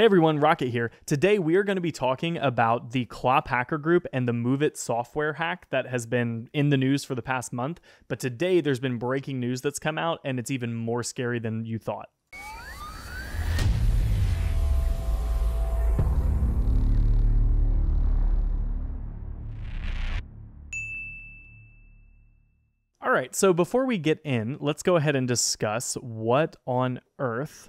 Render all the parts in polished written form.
Hey everyone, Rocket here. Today we are going to be talking about the CLOP hacker group and the Move It software hack that has been in the news for the past month. But today there's been breaking news that's come out and it's even more scary than you thought. All right, so before we get in, let's go ahead and discuss what on earth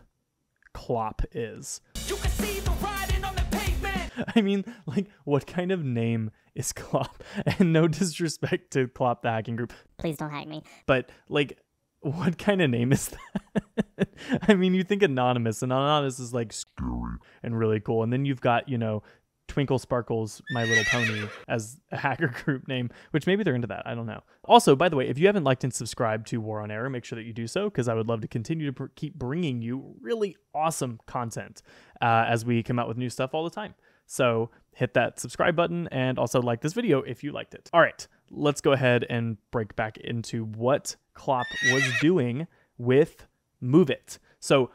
CLOP is. You can see the writing on the pavement. I mean, like, what kind of name is CLOP? And no disrespect to CLOP, the hacking group. Please don't hack me. But, like, what kind of name is that? I mean, you think anonymous, and anonymous is, like, scary and really cool. And then you've got, you know, Twinkle Sparkles My Little Pony as a hacker group name, which maybe they're into that. I don't know. Also, by the way, if you haven't liked and subscribed to War on Error, make sure that you do so, because I would love to continue to keep bringing you really awesome content as we come out with new stuff all the time. So hit that subscribe button and also like this video if you liked it. All right, let's go ahead and break back into what CLOP was doing with Move It. So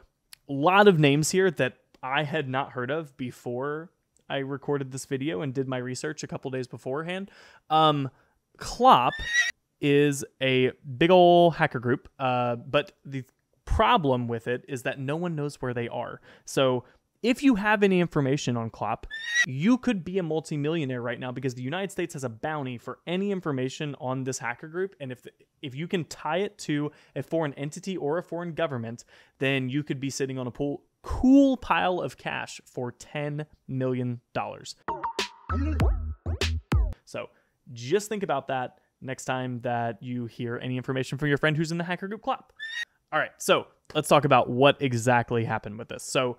a lot of names here that I had not heard of before I recorded this video and did my research a couple days beforehand. CLOP is a big ol' hacker group, but the problem with it is that no one knows where they are. So if you have any information on CLOP, you could be a multimillionaire right now because the United States has a bounty for any information on this hacker group. And if you can tie it to a foreign entity or a foreign government, then you could be sitting on a cool pile of cash for $10 million. So just think about that next time that you hear any information from your friend who's in the hacker group CLOP. All right, so let's talk about what exactly happened with this. So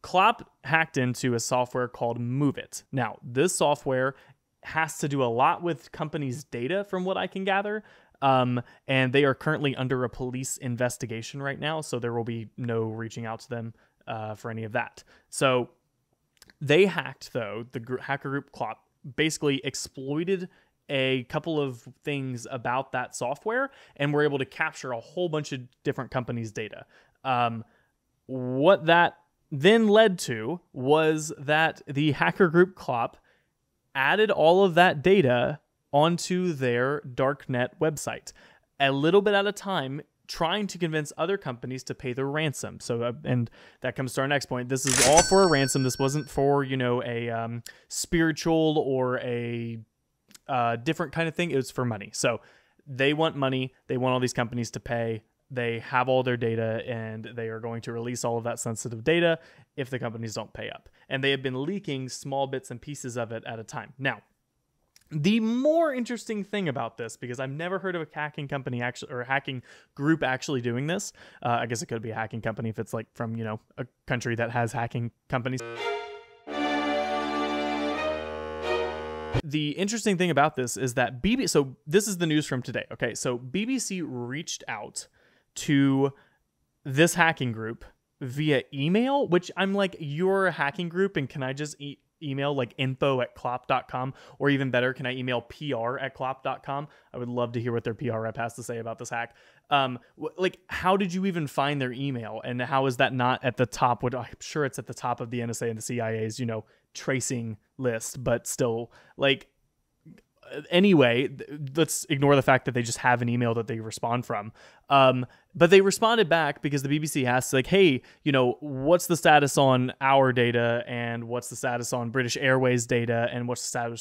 CLOP hacked into a software called Move It. Now, this software has to do a lot with companies' data from what I can gather. And they are currently under a police investigation right now, so there will be no reaching out to them for any of that. So they hacked, though, the hacker group CLOP basically exploited a couple of things about that software and were able to capture a whole bunch of different companies' data. What that then led to was that the hacker group CLOP added all of that data onto their darknet website, a little bit at a time, trying to convince other companies to pay their ransom. So, and that comes to our next point. This is all for a ransom. This wasn't for, you know, a spiritual or a different kind of thing. It was for money. So they want money. They want all these companies to pay. They have all their data, and they are going to release all of that sensitive data if the companies don't pay up. And they have been leaking small bits and pieces of it at a time. Now, the more interesting thing about this, because I've never heard of a hacking company actually, or a hacking group actually doing this. I guess it could be a hacking company if it's like from, you know, a country that has hacking companies. The interesting thing about this is that so this is the news from today. Okay, so BBC reached out to this hacking group via email, which I'm like, you're a hacking group, and can I just email like info@clop.com, or even better, can I email PR@clop.com? I would love to hear what their PR rep has to say about this hack. Like, how did you even find their email, and how is that not at the top? I'm sure it's at the top of the NSA and the CIA's, you know, tracing list, but still, like, anyway, let's ignore the fact that they just have an email that they respond from. But they responded back because the BBC asked, like, hey, you know, what's the status on our data, and what's the status on British Airways data, and what's the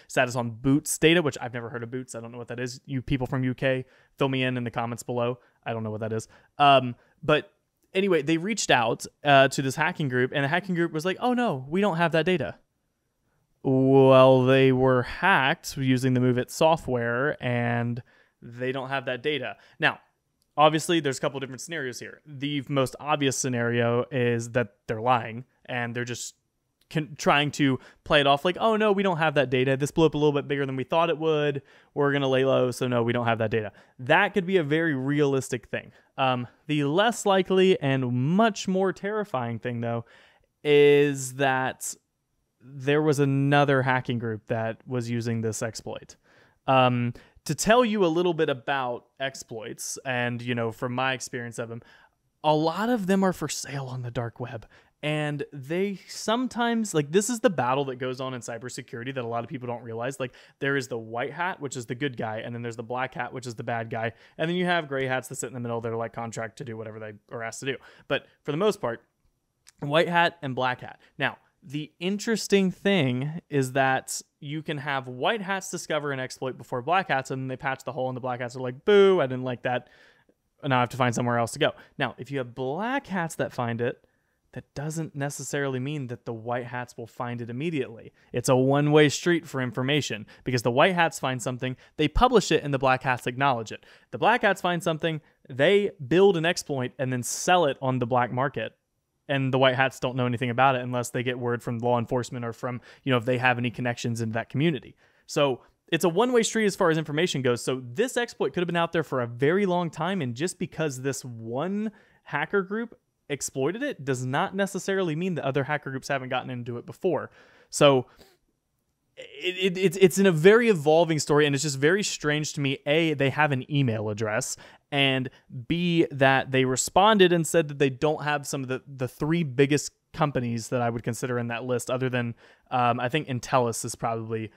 status on Boots data, which I've never heard of Boots. I don't know what that is. You people from UK, fill me in the comments below. I don't know what that is. But anyway, they reached out to this hacking group, and the hacking group was like, oh no, we don't have that data. Well, they were hacked using the Move It software, and they don't have that data. Now, obviously, there's a couple different scenarios here. The most obvious scenario is that they're lying, and they're just trying to play it off like, oh, no, we don't have that data. This blew up a little bit bigger than we thought it would. We're going to lay low, so no, we don't have that data. That could be a very realistic thing. The less likely and much more terrifying thing, though, is that there was another hacking group that was using this exploit. To tell you a little bit about exploits, and, you know, from my experience of them, a lot of them are for sale on the dark web. And they sometimes, like, this is the battle that goes on in cybersecurity that a lot of people don't realize. Like, there is the white hat, which is the good guy, and then there's the black hat, which is the bad guy. And then you have gray hats that sit in the middle that are like contract to do whatever they are asked to do. But for the most part, white hat and black hat. Now, the interesting thing is that you can have white hats discover an exploit before black hats, and then they patch the hole, and the black hats are like, boo, I didn't like that. And now I have to find somewhere else to go. Now, if you have black hats that find it, that doesn't necessarily mean that the white hats will find it immediately. It's a one-way street for information, because the white hats find something, they publish it, and the black hats acknowledge it. The black hats find something, they build an exploit and then sell it on the black market. And the white hats don't know anything about it unless they get word from law enforcement or from, if they have any connections in that community. So it's a one-way street as far as information goes. So this exploit could have been out there for a very long time, and just because this one hacker group exploited it does not necessarily mean that other hacker groups haven't gotten into it before. So it's in a very evolving story, and it's just very strange to me, A, they have an email address, and B, that they responded and said that they don't have some of the three biggest companies that I would consider in that list, other than I think Intellis is probably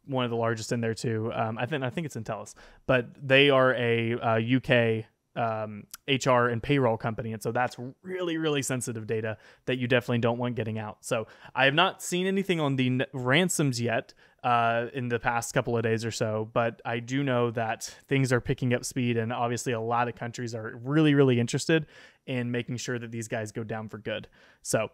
one of the largest in there too. I think it's Intellis, but they are a UK HR and payroll company, and so that's really, really sensitive data that you definitely don't want getting out. So I have not seen anything on the ransoms yet in the past couple of days or so, but I do know that things are picking up speed, and obviously a lot of countries are really, really interested in making sure that these guys go down for good. So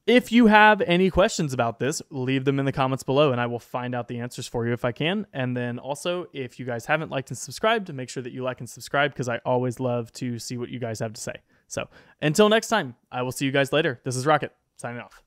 if you have any questions about this, leave them in the comments below, and I will find out the answers for you if I can. And then also, if you guys haven't liked and subscribed, make sure that you like and subscribe, because I always love to see what you guys have to say. So until next time, I will see you guys later. This is Rocket, signing off.